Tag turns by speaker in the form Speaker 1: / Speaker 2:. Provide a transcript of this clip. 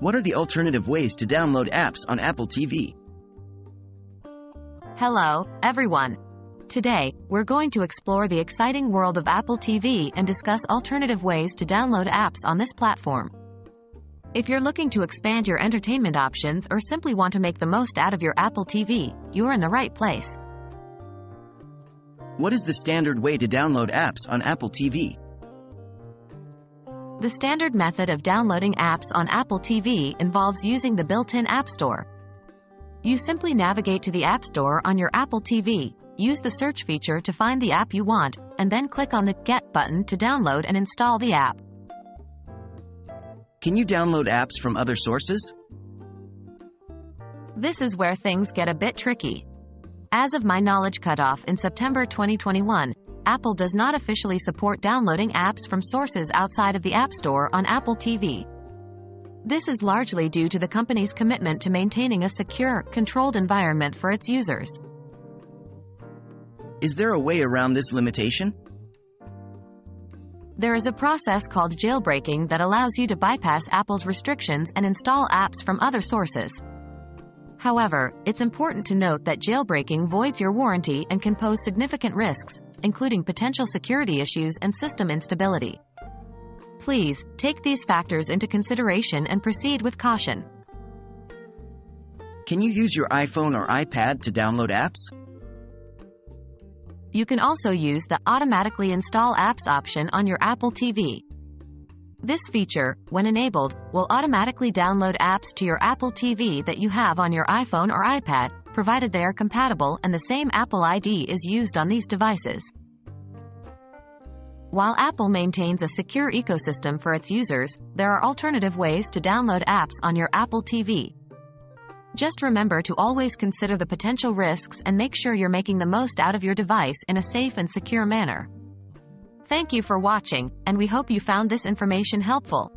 Speaker 1: What are the alternative ways to download apps on Apple TV?
Speaker 2: Hello, everyone. Today, we're going to explore the exciting world of Apple TV and discuss alternative ways to download apps on this platform. If you're looking to expand your entertainment options or simply want to make the most out of your Apple TV, you're in the right place.
Speaker 1: What is the standard way to download apps on Apple TV?
Speaker 2: The standard method of downloading apps on Apple TV involves using the built-in App Store. You simply navigate to the App Store on your Apple TV, use the search feature to find the app you want, and then click on the Get button to download and install the app.
Speaker 1: Can you download apps from other sources?
Speaker 2: This is where things get a bit tricky. As of my knowledge cutoff in September 2021, Apple does not officially support downloading apps from sources outside of the App Store on Apple TV. This is largely due to the company's commitment to maintaining a secure, controlled environment for its users.
Speaker 1: Is there a way around this limitation?
Speaker 2: There is a process called jailbreaking that allows you to bypass Apple's restrictions and install apps from other sources. However, it's important to note that jailbreaking voids your warranty and can pose significant risks, including potential security issues and system instability. Please, take these factors into consideration and proceed with caution.
Speaker 1: Can you use your iPhone or iPad to download apps?
Speaker 2: You can also use the Automatically Install Apps option on your Apple TV. This feature, when enabled, will automatically download apps to your Apple TV that you have on your iPhone or iPad, provided they are compatible and the same Apple ID is used on these devices. While Apple maintains a secure ecosystem for its users, there are alternative ways to download apps on your Apple TV. Just remember to always consider the potential risks and make sure you're making the most out of your device in a safe and secure manner. Thank you for watching, and we hope you found this information helpful.